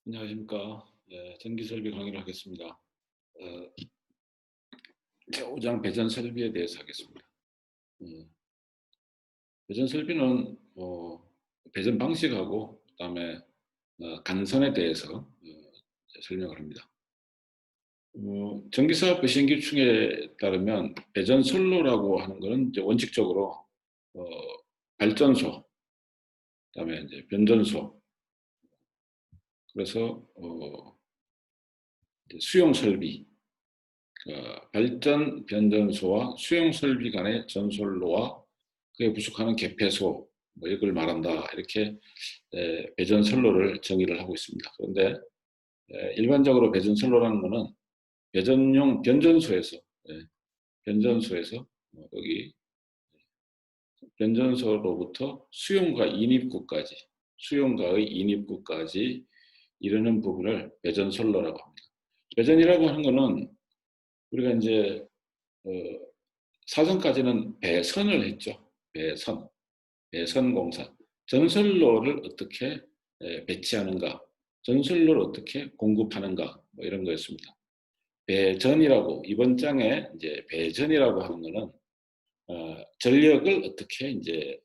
안녕하십니까. 전기설비 강의를 하겠습니다. 제5장 배전 설비에 대해서 하겠습니다. 어, 배전 설비는 배전 방식하고 그다음에 간선에 대해서 설명을 합니다. 전기사업 배선 규칙에 따르면 배전 선로라고 하는 것은 이제 원칙적으로 어, 발전소, 그다음에 이제 변전소, 그래서 이제 수용 설비, 발전 변전소와 수용 설비 간의 전솔로와 그에 부속하는 개폐소, 뭐 이걸 말한다. 이렇게 배전 선로를 정의를 하고 있습니다. 그런데 일반적으로 배전 선로라는 것은 배전용 변전소에서 변전소에서 여기 변전소로부터 수용과 인입구까지 수용과의 인입구까지 이르는 부분을 배전 선로라고 합니다. 배전이라고 하는 것은 우리가 이제 어, 사전까지는 배선을 했죠. 배선, 배선공사. 전선로를 어떻게 배치하는가, 전선로를 어떻게 공급하는가, 뭐 이런 거였습니다. 배전이라고, 이번 장에 이제 배전이라고 하는 거는 전력을 어떻게 이제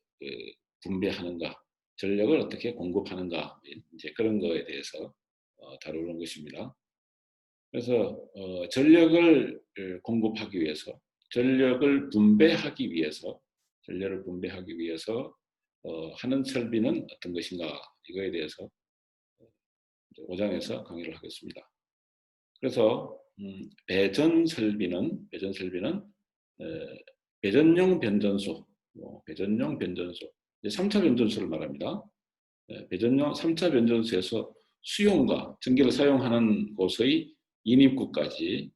분배하는가, 전력을 어떻게 공급하는가, 이제 그런 거에 대해서 다루는 것입니다. 그래서 전력을 공급하기 위해서, 전력을 분배하기 위해서, 전력을 분배하기 위해서 하는 설비는 어떤 것인가, 이거에 대해서 5장에서 강의를 하겠습니다. 그래서 배전 설비는 배전용 변전소, 배전용 변전소, 3차 변전소를 말합니다. 배전용 3차 변전소에서 수용과 전기를 사용하는 곳의 인입구까지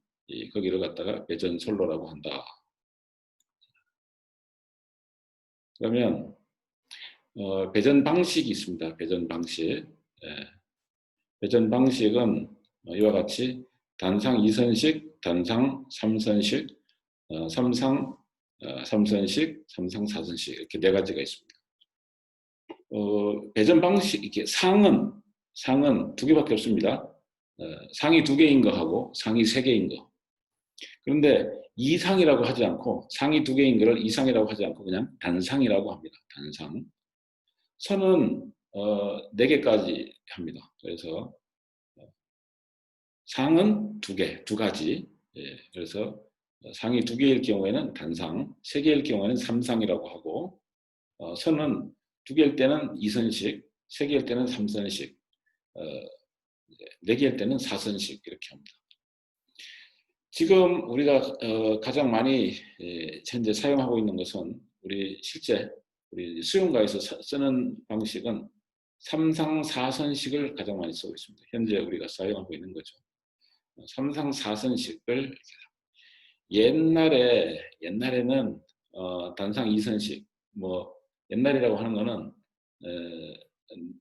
거기를 갖다가 배전선로라고 한다. 그러면 배전 방식이 있습니다. 배전 방식. 배전 방식은 이와 같이 단상 2선식, 단상 3선식, 삼상 3선식, 삼상 4선식 이렇게 네 가지가 있습니다. 배전 방식, 이렇게 상은 두 개밖에 없습니다. 상이 두 개인 거하고 상이 세 개인 거. 그런데 이상이라고 하지 않고, 상이 두 개인 거를 이상이라고 하지 않고 그냥 단상이라고 합니다. 단상. 선은 네 개까지 합니다. 그래서 상은 두 개, 두 가지. 그래서 상이 두 개일 경우에는 단상, 세 개일 경우에는 삼상이라고 하고, 선은 두 개일 때는 이선식, 세 개일 때는 삼선식, 네 개일 때는 사선식 이렇게 합니다. 지금 우리가 가장 많이 현재 사용하고 있는 것은 우리 수용가에서 쓰는 방식은 삼상 사선식을 가장 많이 쓰고 있습니다. 현재 우리가 사용하고 있는 거죠. 삼상 사선식을 옛날에는 단상 이선식, 뭐 옛날이라고 하는 거는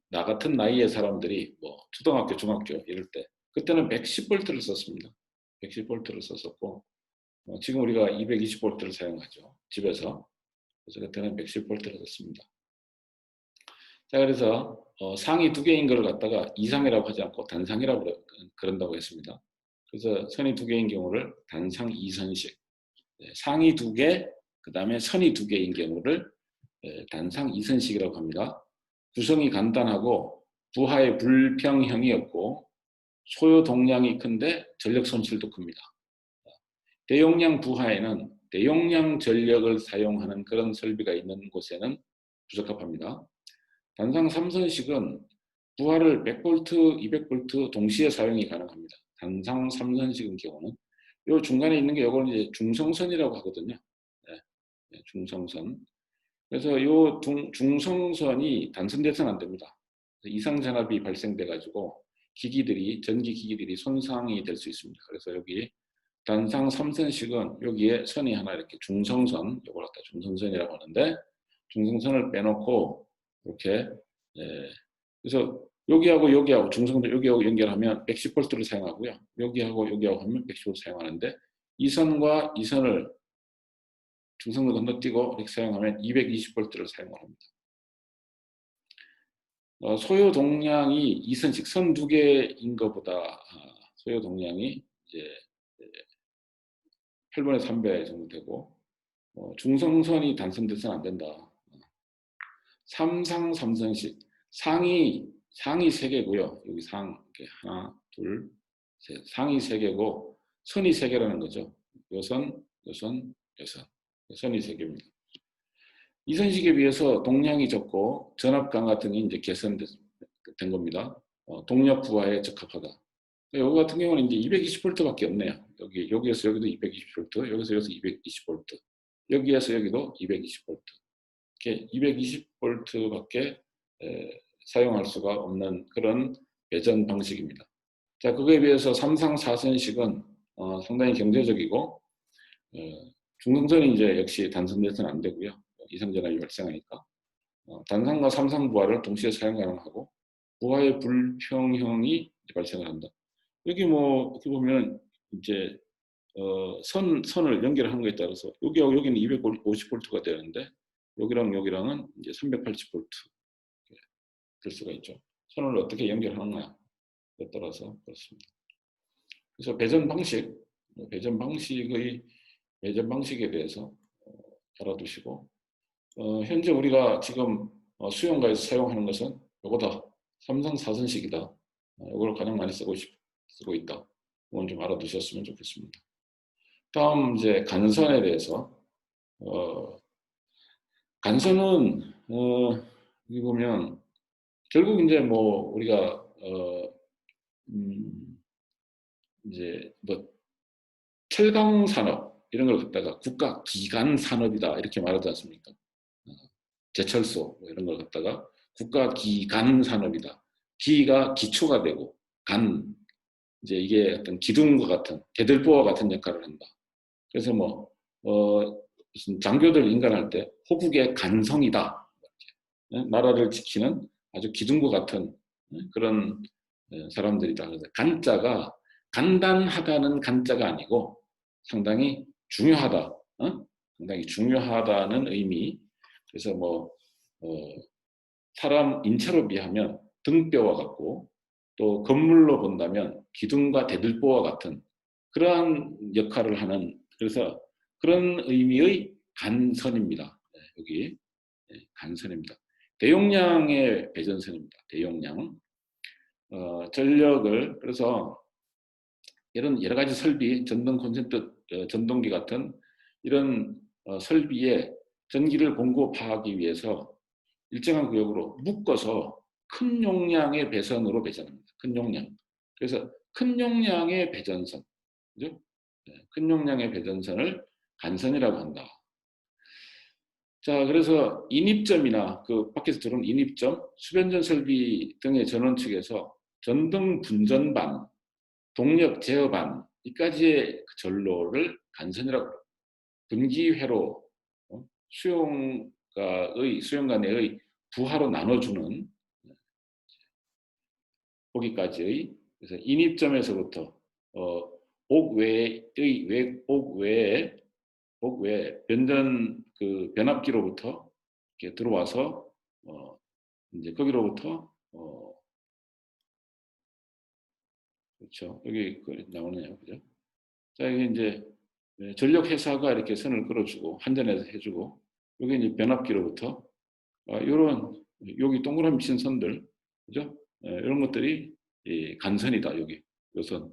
나 같은 나이의 사람들이 뭐 초등학교, 중학교 이럴 때 그때는 110V를 썼습니다. 110V를 썼었고 지금 우리가 220V를 사용하죠. 집에서. 그래서 그때는 110V를 썼습니다. 자, 그래서 상이 두 개인 걸 갖다가 이상이라고 하지 않고 단상이라고 그런다고 했습니다. 그래서 선이 두 개인 경우를 단상 이선식, 상이 두 개, 그 다음에 선이 두 개인 경우를 단상 이선식이라고 합니다. 구성이 간단하고 부하의 불평형이 없고 소요 동량이 큰데 전력 손실도 큽니다. 대용량 부하에는 대용량 전력을 사용하는 그런 설비가 있는 곳에는 부적합합니다. 단상 3선식은 부하를 100V, 200V 동시에 사용이 가능합니다. 단상 3선식인 경우는 요 중간에 있는 게 요거는 이제 중성선이라고 하거든요. 네, 중성선. 그래서 요 중성선이 단선돼서는 안 됩니다. 이상 전압이 발생돼 가지고 전기 기기들이 손상이 될 수 있습니다. 그래서 여기 단상 3선식은 여기에 선이 하나 이렇게 중성선, 요걸 갖다 중성선이라고 하는데 중성선을 빼놓고 이렇게 그래서 여기하고 중성선 여기하고 연결하면 110V를 사용하고요. 여기하고 하면 110V 사용하는데 이 선과 이 선을 중성선 건너뛰고 이렇게 사용하면 220V를 사용을 합니다. 소요 동량이 이선식 선 두 개인 것보다 소요 동량이 이제 8분의 3배 정도 되고 중성선이 단선돼서는 안 된다. 삼상 삼선식 상이 3개고요. 여기 상 이렇게 하나, 둘, 셋. 상이 3개고 선이 3개라는 거죠. 요선, 요선, 요선. 선이 3개입니다. 이선식에 비해서 동량이 적고 전압 강화 등이 이제 개선된 겁니다. 동력 부하에 적합하다. 여기 같은 경우는 이제 220V밖에 없네요. 여기에서 여기도 220V, 여기서 220V, 여기에서 여기도 220V. 이렇게 220V밖에 사용할 수가 없는 그런 배전 방식입니다. 자, 그거에 비해서 삼상 4선식은 상당히 경제적이고 중성선이 이제 역시 단선돼서는 안 되고요. 이상전압이 발생하니까 단상과 삼상 부하를 동시에 사용 가능하고 부하의 불평형이 발생을 한다. 여기 뭐 이렇게 보면 이제 선을 연결하는 거에 따라서 여기하고 여기는 250V가 되는데 여기랑은 이제 380V 될 수가 있죠. 선을 어떻게 연결하느냐에 따라서 그렇습니다. 그래서 배전 방식에 대해서 알아두시고 현재 우리가 지금 수영가에서 사용하는 것은 이거다. 삼성 4선식이다. 이걸 가장 많이 쓰고 있다. 이건 좀 알아두셨으면 좋겠습니다. 다음 이제 간선에 대해서 간선은 여기 보면 결국 이제 뭐 우리가 이제 뭐 철강 산업 이런 걸 갖다가 국가 기간 산업이다 이렇게 말하지 않습니까? 제철소 뭐 이런 걸 갖다가 국가 기간 산업이다. 기가 기초가 되고 간 이제 이게 어떤 기둥과 같은 대들보와 같은 역할을 한다. 그래서 뭐 무슨 장교들 인간할 때 호국의 간성이다. 나라를 지키는 아주 기둥과 같은 그런 사람들이다. 그래서 간자가 간단하다는 간자가 아니고 상당히 중요하다. 상당히 중요하다는 의미. 그래서 뭐 사람 인체로 비하면 등뼈와 같고 또 건물로 본다면 기둥과 대들보와 같은 그러한 역할을 하는 그래서 그런 의미의 간선입니다. 여기 간선입니다. 대용량의 배전선입니다. 대용량 전력을 그래서 이런 여러 가지 설비 전동 콘센트 전동기 같은 이런 설비에 전기를 공급하기 위해서 일정한 구역으로 묶어서 큰 용량의 배선으로 배전합니다. 큰 용량. 그래서 큰 용량의 배전선, 그죠? 큰 용량의 배전선을 간선이라고 한다. 자, 그래서 인입점이나 그 밖에서 들어온 인입점, 수변전 설비 등의 전원 측에서 전등 분전반, 동력 제어반 이까지의 그 전로를 간선이라고 합니다. 분기회로 수용가 내의 부하로 나눠주는 거기까지의 그래서 인입점에서부터 옥외의 변전 그 변압기로부터 이렇게 들어와서 이제 거기로부터 그렇죠. 여기 나오네요. 그죠? 자, 이게 이제 전력 회사가 이렇게 선을 끌어주고 한전에서 해주고 여기 이제 변압기로부터 이런 여기 동그라미 친 선들 그죠? 이런 것들이 간선이다. 여기 요선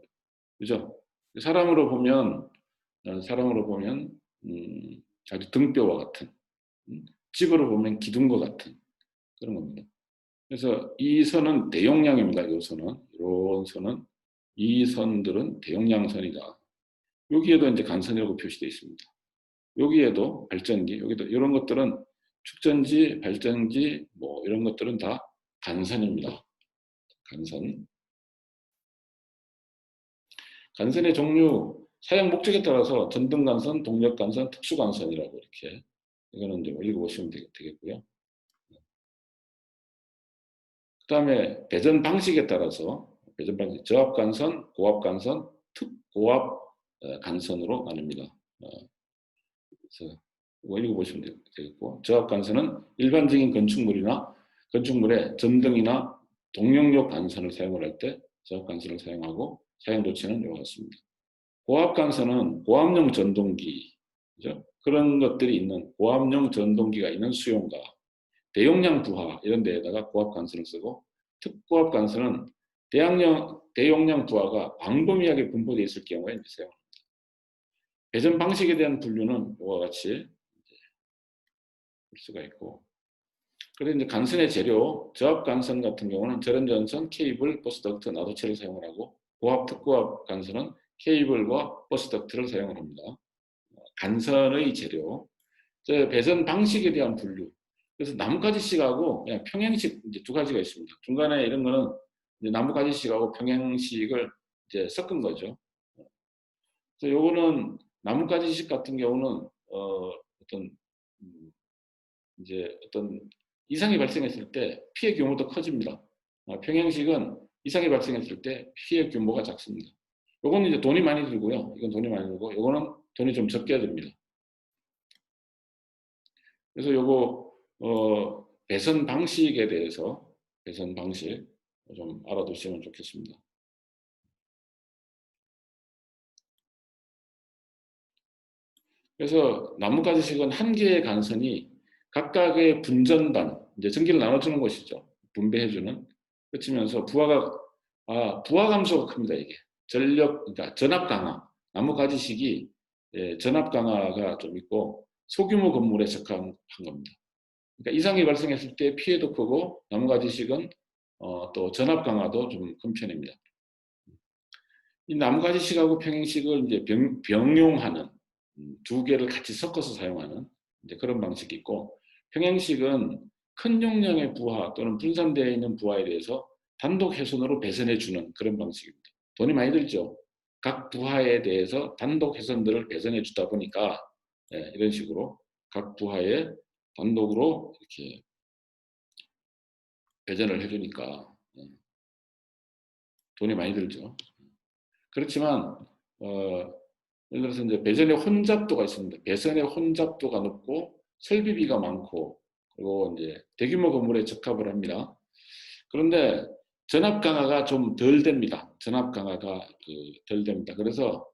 그죠? 사람으로 보면 아주 등뼈와 같은 집으로 보면 기둥과 같은 그런 겁니다. 그래서 이 선은 대용량입니다. 이 선은 이런 선은 이 선들은 대용량 선이다. 여기에도 이제 간선이라고 표시되어 있습니다. 여기에도 발전기, 여기도 이런 것들은 축전지, 발전기 뭐 이런 것들은 다 간선입니다. 간선. 간선의 종류, 사용 목적에 따라서 전등간선, 동력간선, 특수간선이라고 이렇게 이거는 이제 읽어보시면 되겠고요. 그 다음에 배전 방식에 따라서 배전 방식, 저압간선, 고압간선, 특고압 간선으로 나뉩니다. 그래서 이거 읽어보시면 되겠고 저압간선은 일반적인 건축물이나 건축물에 전등이나 동력용 간선을 사용을 할 때 저압 간선을 사용하고 사용 조치는 이와 같습니다. 고압 간선은 고압용 전동기, 그죠? 그런 것들이 있는 고압용 전동기가 있는 수용가, 대용량 부하 이런 데에다가 고압 간선을 쓰고, 특고압 간선은 대용량 부하가 광범위하게 분포되어 있을 경우에 사용합니다. 배선 방식에 대한 분류는 이와 같이 볼 수가 있고, 그리고 이제 간선의 재료, 저압 간선 같은 경우는 절연전선, 케이블, 버스덕트, 나도체를 사용을 하고, 고압, 특고압 간선은 케이블과 버스덕트를 사용을 합니다. 간선의 재료, 배선 방식에 대한 분류. 그래서 나뭇가지식하고 그냥 평행식 이제 두 가지가 있습니다. 중간에 이런 거는 이제 나뭇가지식하고 평행식을 이제 섞은 거죠. 그래서 요거는 나뭇가지식 같은 경우는 어떤 이제 어떤 이상이 발생했을 때 피해 규모도 커집니다. 평행식은 이상이 발생했을 때 피해 규모가 작습니다. 요거는 이제 돈이 많이 들고요. 이건 돈이 많이 들고, 요거는 돈이 좀 적게 듭니다. 그래서 요거 배선 방식에 대해서 배선 방식 좀 알아두시면 좋겠습니다. 그래서 나뭇가지식은 한 개의 간선이 각각의 분전반, 이제 전기를 나눠주는 것이죠. 분배해주는. 그치면서 부하 감소가 큽니다, 이게. 그러니까 전압 강화. 나뭇가지식이 전압 강화가 좀 있고 소규모 건물에 적합한 겁니다. 그러니까 이상이 발생했을 때 피해도 크고, 나뭇가지식은 또 전압 강화도 좀 큰 편입니다. 이 나뭇가지식하고 평행식을 이제 병용하는 두 개를 같이 섞어서 사용하는 이제 그런 방식이 있고, 평행식은 큰 용량의 부하 또는 분산되어 있는 부하에 대해서 단독 훼손으로 배선해 주는 그런 방식입니다. 돈이 많이 들죠. 각 부하에 대해서 단독 훼손들을 배선해 주다 보니까 이런 식으로 각 부하에 단독으로 이렇게 배전을 해주니까 돈이 많이 들죠. 그렇지만 예를 들어서 이제 배선의 혼잡도가 있습니다. 배선의 혼잡도가 높고 설비비가 많고, 그리고 이제 대규모 건물에 적합을 합니다. 그런데 전압 강화가 좀 덜 됩니다. 전압 강화가 덜 됩니다. 그래서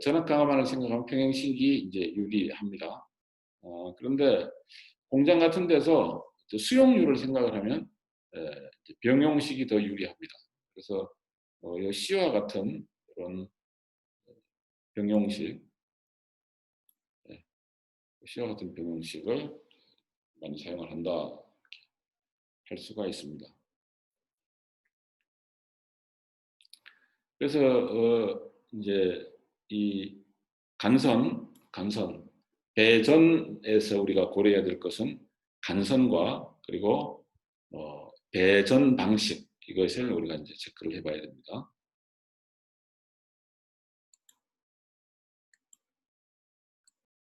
전압 강화만을 생각하면 평행식이 이제 유리합니다. 그런데 공장 같은 데서 수용률을 생각을 하면 병용식이 더 유리합니다. 그래서 이 C와 같은 그런 병용식, C와 같은 병용식을 많이 사용을 한다 할 수가 있습니다. 그래서 이제 이 간선 배전에서 우리가 고려해야 될 것은 간선과 그리고 배전 방식, 이것을 우리가 이제 체크를 해봐야 됩니다.